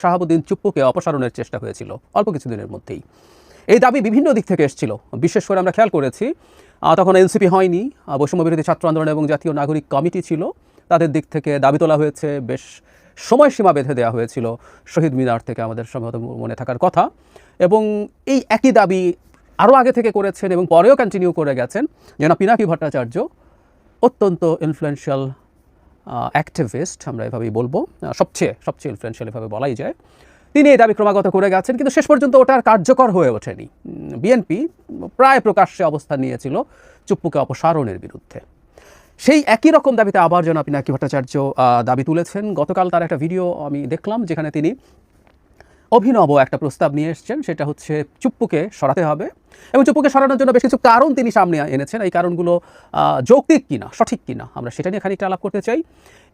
শাহাবুদ্দিন চুপ্পুকে অপসারণের চেষ্টা হয়েছিল অল্প কিছুদিনের মধ্যেই। এই দাবি বিভিন্ন দিক থেকে এসেছিল। বিশেষ করে আমরা খেয়াল করেছি তখন এনসিপি হয়নি, বৈষম্যবিরোধী ছাত্র আন্দোলন এবং জাতীয় নাগরিক কমিটি ছিল, তাদের দিক থেকে দাবি তোলা হয়েছে, বেশ সময়সীমা বেঁধে দেওয়া হয়েছিল শহীদ মিনার থেকে, আমাদের সম্ভবত মনে থাকার কথা। এবং এই একই দাবি আরও আগে থেকে করেছেন এবং পরেও কন্টিনিউ করে গেছেন জনাব পিনাকি ভট্টাচার্য, অত্যন্ত ইনফ্লুয়েন্সিয়াল অ্যাক্টিভিস্ট, আমরা এভাবেই বলবো, সবচেয়ে ইনফ্লুয়েন্সিয়াল এভাবে বলাই যায়। তিনি এই দাবি ক্রমাগত করে গেছেন, কিন্তু শেষ পর্যন্ত ওটা আর কার্যকর হয়ে ওঠেনি। বিএনপি প্রায় প্রকাশ্যে অবস্থান নিয়েছিল চুপ্পুকে অপসারণের বিরুদ্ধে। সেই একই রকম দাবিতে আবার জনাব পিনাকি ভট্টাচার্য দাবি তুলেছেন। গতকাল তার একটা ভিডিও আমি দেখলাম, যেখানে তিনি অভিনব একটা প্রস্তাব নিয়ে এসেছেন, সেটা হচ্ছে চুপ্পুকে সরাতে হবে এবং চুপ্পুকে সরানোর জন্য বেশ কিছু কারণ তিনি সামনে এনেছেন। এই কারণগুলো যৌক্তিক কিনা, সঠিক কিনা, আমরা সেটা নিয়ে খানিকটা আলাপ করতে চাই।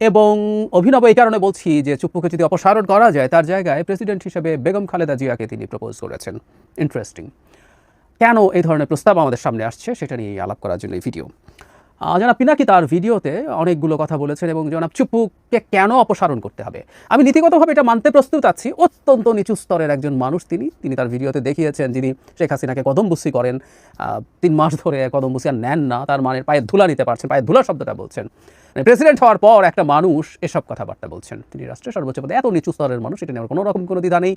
এবং অভিনব এই কারণে বলছি যে চুপ্পুকে যদি অপসারণ করা যায়, তার জায়গায় প্রেসিডেন্ট হিসেবে বেগম খালেদা জিয়াকে তিনি প্রপোজ করেছেন। ইন্টারেস্টিং। কেন এই ধরনের প্রস্তাব আমাদের সামনে আসছে সেটা নিয়ে আলাপ করার জন্য এই ভিডিও। জনাব পিনাকি তার ভিডিওতে অনেকগুলো কথা বলেছেন এবং জনাব চুপ্পুকে কেন অপসারণ করতে হবে, আমি নীতিগতভাবে এটা মানতে প্রস্তুত আছি। অত্যন্ত নিচু স্তরের একজন মানুষ তিনি তার ভিডিওতে দেখিয়েছেন, যিনি শেখ হাসিনাকে কদমবুসি করেন, 3 মাস ধরে কদমবুসি আর নেন না, তার মানে পায়ের ধুলা নিতে পারছেন, পায়ের ধুলা শব্দটা বলছেন। প্রেসিডেন্ট হওয়ার পর একটা মানুষ এসব কথাবার্তা বলছেন, তিনি রাষ্ট্রের সর্বোচ্চ পদে, এত নিচু স্তরের মানুষ, এটা নিয়ে কোনো রকম কোনো দ্বিধা নেই।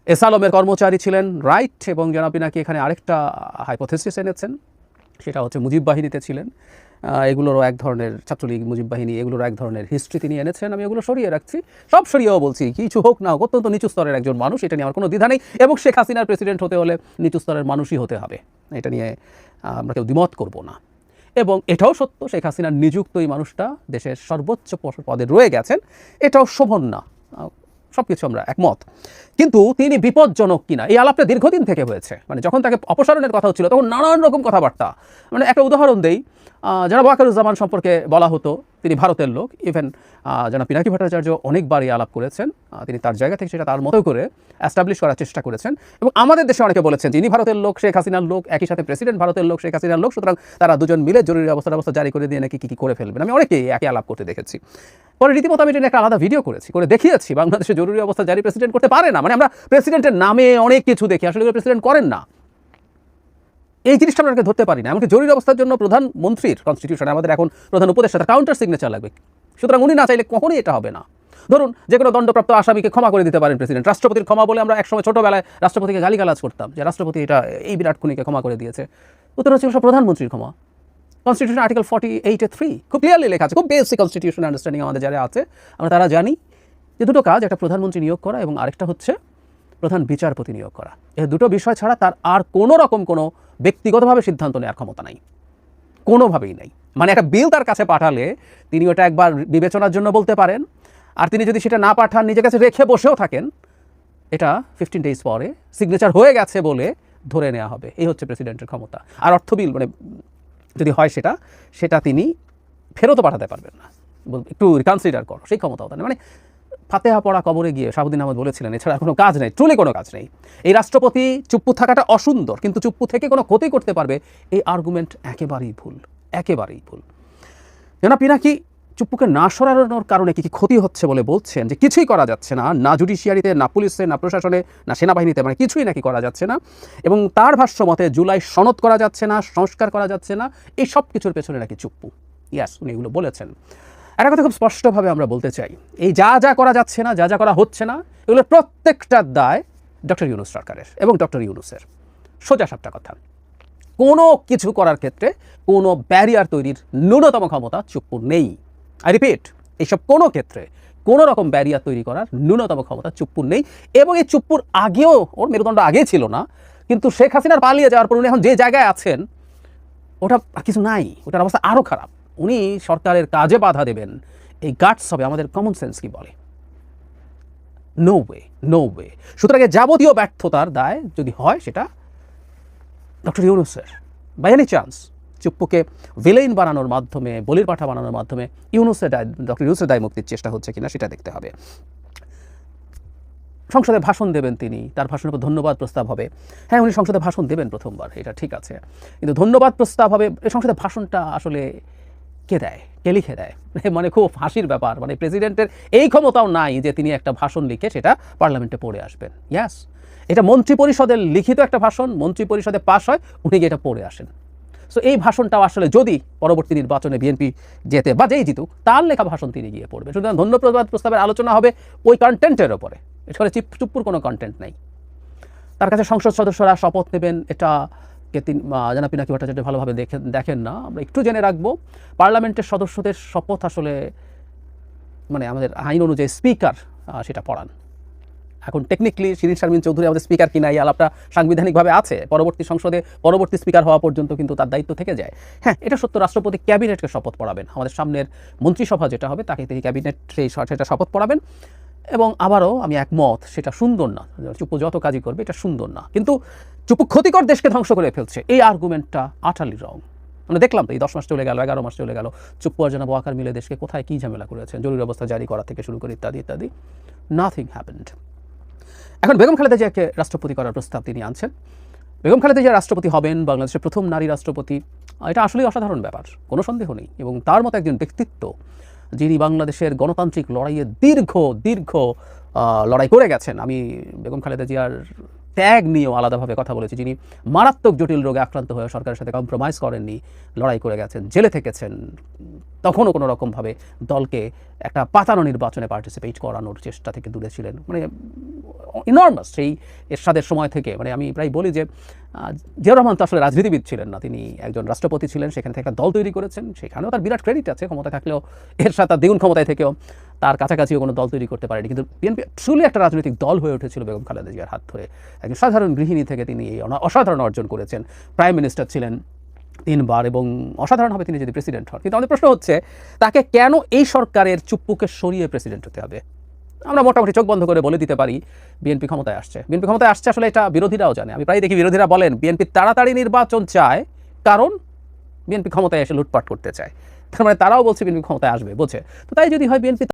এস আলমের কর্মচারী ছিলেন, রাইট। এবং জনাব পিনাকি এখানে আরেকটা হাইপোথেসিস এনেছেন, সেটা হচ্ছে মুজিব বাহিনীতে ছিলেন। এগুলোরও এক ধরনের, ছাত্রলীগ, মুজিব বাহিনী, এগুলোর এক ধরনের হিস্ট্রি তিনি এনেছেন। আমি এগুলো সরিয়ে রাখছি, সব সরিয়েও বলছি কিছু হোক না হোক, অত্যন্ত নিচু স্তরের একজন মানুষ, এটা নিয়ে আমার কোনো দ্বিধা নেই। এবং শেখ হাসিনার প্রেসিডেন্ট হতে হলে নিচু স্তরের মানুষই হতে হবে, এটা নিয়ে আমরা কেউ দ্বিমত করব না। এবং এটাও সত্য, শেখ হাসিনার নিযুক্ত এই মানুষটা দেশের সর্বোচ্চ পদে রয়ে গেছেন, এটাও শোভন না, সব কিছু আমরা একমত। কিন্তু তিনি বিপজ্জনক কিনা, এই আলাপটা দীর্ঘদিন থেকে হয়েছে। মানে যখন তাকে অপসারণের কথা হচ্ছিল, তখন নানান রকম কথাবার্তা। মানে একটা উদাহরণ দেই, জনাব ওয়াকারুজ্জামান সম্পর্কে বলা হতো তিনি ভারতের লোক। ইভেন জনাব পিনাকি ভট্টাচার্য অনেকবারই আলাপ করেছেন, তিনি তার জায়গা থেকে সেটা তার মতো করে অ্যাস্টাবলিশ করার চেষ্টা করেছেন। এবং আমাদের দেশে অনেকে বলেছেন যিনি ভারতের লোক, শেখ হাসিনার লোক, একই সাথে প্রেসিডেন্ট ভারতের লোক, শেখ হাসিনার লোক, সুতরাং তারা দুজন মিলে জরুরি অবস্থা জারি করে দিয়ে নাকি কী করে ফেলবেন। আমি অনেকেই একই আলাপ করতে দেখেছি। পরে রীতিমতো আমি এটা একটা আলাদা ভিডিও করেছি, করে দেখিয়েছি বাংলাদেশে জরুরি অবস্থা জারি প্রেসিডেন্ট করতে পারে না। মানে আমরা প্রেসিডেন্টের নামে অনেক কিছু দেখি, আসলে প্রেসিডেন্ট করেন না, এই জিনিসটা আমরা ধরতে পারি না। এমনকি জরুরি অবস্থার জন্য প্রধানমন্ত্রীর কনস্টিটিউশনে আমাদের এখন প্রধান উপদেষ্টা, তার কাউন্টার সিগনেচার লাগবে, সুতরাং উনি না চাইলে কখনোই এটা হবে না। ধরুন যে কোনো দণ্ডপ্রাপ্ত আসামিকে ক্ষমা করে দিতে পারেন প্রেসিডেন্ট। রাষ্ট্রপতির ক্ষমা বলে আমরা একসময় ছোটোবেলায় রাষ্ট্রপতিকে গালিগালাজ করতাম যে রাষ্ট্রপতি এটা এই বিরাট খুনিকে ক্ষমা করে দিয়েছে। উত্তর হচ্ছে সব প্রধানমন্ত্রীর ক্ষমা। কনস্টিটিউশন আর্টিকেল 48(3) খুব ক্লিয়ারলি লেখা আছে, খুব বেসিক কনস্টিটিউশন আন্ডারস্ট্যান্ডিং আমাদের যারা আছে আমরা তারা জানি যে দুটো কাজ, একটা প্রধানমন্ত্রী নিয়োগ করা এবং আরেকটা হচ্ছে প্রধান বিচারপতি নিয়োগ করা। এই দুটো বিষয় ছাড়া তার আর কোনো রকম কোনো ব্যক্তিগতভাবে সিদ্ধান্ত নেওয়ার ক্ষমতা নাই, কোনোভাবেই নাই। মানে একটা বিল তার কাছে পাঠালে তিনি ওটা একবার বিবেচনার জন্য বলতে পারেন, আর তিনি যদি সেটা না পাঠান, নিজের কাছে রেখে বসেও থাকেন, এটা 15 ডেজ পরে সিগনেচার হয়ে গেছে বলে ধরে নেওয়া হবে। এই হচ্ছে প্রেসিডেন্টের ক্ষমতা। আর অর্থ বিল মানে যদি হয় সেটা তিনি ফেরতও পাঠাতে পারবেন না, একটু রিকনসিডার করো, সেই ক্ষমতাও তার। মানে ফাতেহা পড়া কবরে গিয়ে শাহাবুদ্দিন আহমদ বলেছিলেন, এছাড়া কোনো কাজ নেই, ট্রুলি কোনো কাজ নেই। এই রাষ্ট্রপতি চুপ্পু থাকাটা অসুন্দর, কিন্তু চুপ্পু থেকে কোনো ক্ষতি করতে পারবে, এই আর্গুমেন্ট একেবারেই ভুল, একেবারেই ভুল। জনাব পিনাকি চুপ্পুকে না সরানোর কারণে কি ক্ষতি হচ্ছে বলে বলছেন যে কিছুই করা যাচ্ছে না, না জুডিশিয়ারিতে, না পুলিশে, না প্রশাসনে, না সেনাবাহিনীতে, মানে কিছুই নাকি করা যাচ্ছে না। এবং তার ভাষ্য মতে জুলাই সনদ করা যাচ্ছে না, সংস্কার করা যাচ্ছে না, এই সব কিছুর পেছনে নাকি চুপ্পু। ইয়াস, উনি এগুলো বলেছেন। একটা কথা খুব স্পষ্টভাবে আমরা বলতে চাই, এই যা করা যাচ্ছে না, যা করা হচ্ছে না, এগুলোর প্রত্যেকটার দায় ডক্টর ইউনূস সরকারের এবং ডক্টর ইউনূসের। সোজা সাপটা কথা, কোনো কিছু করার ক্ষেত্রে কোনো ব্যারিয়ার তৈরির ন্যূনতম ক্ষমতা চুপ্পুর নেই। আই রিপিট, এইসব কোনো ক্ষেত্রে কোনো রকম ব্যারিয়ার তৈরি করার ন্যূনতম ক্ষমতা চুপ্পুর নেই। এবং এই চুপ্পুর আগেও, ওর মেরুদণ্ড আগে ছিল না, কিন্তু শেখ হাসিনার পালিয়ে যাওয়ার পর উনি এখন যে জায়গায় আছেন ওটা আর কিছু নাই, ওটার অবস্থা আরও খারাপ। উনি সরকারের কাজে বাধা দেবেন, এই গাটস হবে, আমাদের কমন সেন্স কি বলে, নো ওয়ে, নো ওয়ে। সুতরাং যাবতীয় ব্যর্থতার দায় যদি হয় সেটা ডক্টর ইউনূসের। বাই এনি চান্স চুপ্পুকে ভিলেইন বানানোর মাধ্যমে, বলির পাঠা বানানোর মাধ্যমে ডক্টর ইউনূসের দায় মুক্তির চেষ্টা হচ্ছে কিনা সেটা দেখতে হবে। সংসদে ভাষণ দেবেন তিনি, তার ভাষণের উপর ধন্যবাদ প্রস্তাব হবে। হ্যাঁ, উনি সংসদে ভাষণ দেবেন প্রথমবার, এটা ঠিক আছে, কিন্তু ধন্যবাদ প্রস্তাব হবে। এই সংসদে ভাষণটা আসলে কে দেয়, কে লিখে দেয়? মানে খুব হাসির ব্যাপার, মানে প্রেসিডেন্টের এই ক্ষমতাও নাই যে তিনি একটা ভাষণ লিখে সেটা পার্লামেন্টে পড়ে আসবেন। ইয়াস, এটা মন্ত্রিপরিষদের লিখিত একটা ভাষণ, মন্ত্রিপরিষদে পাস হয়, উনি গিয়ে এটা পড়ে আসেন। সো এই ভাষণটাও আসলে যদি পরবর্তী নির্বাচনে বিএনপি জেতে বা যেই জিতুক, তার লেখা ভাষণ তিনি গিয়ে পড়বেন। সুতরাং ধন্যবাদ প্রস্তাবের আলোচনা হবে ওই কন্টেন্টের ওপরে, এখানে চুপ্পুর কোনো কন্টেন্ট নেই। তার কাছে সংসদ সদস্যরা শপথ নেবেন, এটা জনাব পিনাকি ভট্টাচার্য ভালোভাবে দেখেন না। আমরা একটু জেনে রাখবো, পার্লামেন্টের সদস্যদের শপথ আসলে মানে আমাদের আইন অনুযায়ী স্পিকার সেটা পড়ান। এখন টেকনিক্যালি শিরিন শারমিন চৌধুরী আমাদের স্পিকার কিনা, এই আলাপটা সাংবিধানিকভাবে আছে, পরবর্তী সংসদে পরবর্তী স্পিকার হওয়া পর্যন্ত কিন্তু তার দায়িত্ব থেকে যায়। হ্যাঁ, এটা সত্য, রাষ্ট্রপতি ক্যাবিনেটকে শপথ পড়াবেন। আমাদের সামনের মন্ত্রিসভা যেটা হবে তাকে তিনি ক্যাবিনেট সেটা শপথ পড়াবেন। এবং আবারও আমি একমত, সেটা সুন্দর না, চুপ্পু যত কাজই করবে এটা সুন্দর না। কিন্তু চুপ্পু ক্ষতিকর দেশকে ধ্বংস করে ফেলছে, এই আর্গুমেন্টটা আটারলি রং। মানে দেখলাম তো, এই 10 মাস চলে গেল, 11 মাস চলে গেল, চুপ্পু আর জনাব ওয়াকার মিলে দেশকে কোথায় কী ঝামেলা করেছেন, জরুরি অবস্থা জারি করা থেকে শুরু করে ইত্যাদি ইত্যাদি, নাথিং হ্যাপেন্ড। এখন বেগম খালেদা জিয়াকে রাষ্ট্রপতি করার প্রস্তাব তিনি আনছেন। বেগম খালেদা জিয়া রাষ্ট্রপতি হবেন, বাংলাদেশের প্রথম নারী রাষ্ট্রপতি, এটা আসলেই অসাধারণ ব্যাপার, কোনো সন্দেহ নেই। এবং তার মতো একজন ব্যক্তিত্ব, যিনি বাংলাদেশের গণতান্ত্রিক লড়াইয়ে দীর্ঘ লড়াই করে গেছেন। আমি বেগম খালেদা জিয়ার ত্যাগ নিয়েও আলাদাভাবে কথা বলেছি, যিনি মারাত্মক জটিল রোগে আক্রান্ত হয়ে সরকারের সাথে কম্প্রোমাইজ করেননি, লড়াই করে গেছেন, জেলে থেকেছেন, তখনও কোনো রকমভাবে দলকে একটা পাতানো নির্বাচনে পার্টিসিপেট করানোর চেষ্টা থেকে দূরে ছিলেন। মানে ইনর্মাস সেই এরশাদের সময় থেকে, মানে আমি প্রায় বলি যে জিয়াউর রহমান তো আসলে রাজনীতিবিদ ছিলেন না, তিনি একজন রাষ্ট্রপতি ছিলেন, সেখান থেকে একটা দল তৈরি করেছেন, সেখানেও তার বিরাট ক্রেডিট আছে, ক্ষমতা থাকলেও এরশাদ তার দ্বিগুণ ক্ষমতায় থেকেও তার কাছাকাছিও কোনো দল তৈরি করতে পারেনি। কিন্তু বিএনপি ট্রুলি একটা রাজনৈতিক দল হয়ে উঠেছিল বেগম খালেদা জিয়ার হাত ধরে। একজন সাধারণ গৃহিণী থেকে তিনি এই অসাধারণ অর্জন করেছেন, প্রাইম মিনিস্টার ছিলেন 3 বার, এবং অসাধারণ হবে তিনি যদি প্রেসিডেন্ট হন। কিন্তু আমাদের প্রশ্ন হচ্ছে, তাকে কেন এই সরকারের চুপ্পুকে সরিয়ে প্রেসিডেন্ট হতে হবে? আমরা মোটামুটি চোখ বন্ধ করে বলে দিতে পারি, বিএনপি ক্ষমতায় আসছে। বিএনপি ক্ষমতায় আসছে, আসলে এটা বিরোধীরাও জানে। আমি প্রায় দেখি বিরোধীরা বলেন বিএনপি তাড়াতাড়ি নির্বাচন চায়, কারণ বিএনপি ক্ষমতায় এসে লুটপাট করতে চায়। তার মানে তারাও বলছে বিএনপি ক্ষমতায় আসবে, বোঝে। তো তাই যদি হয়, বিএনপি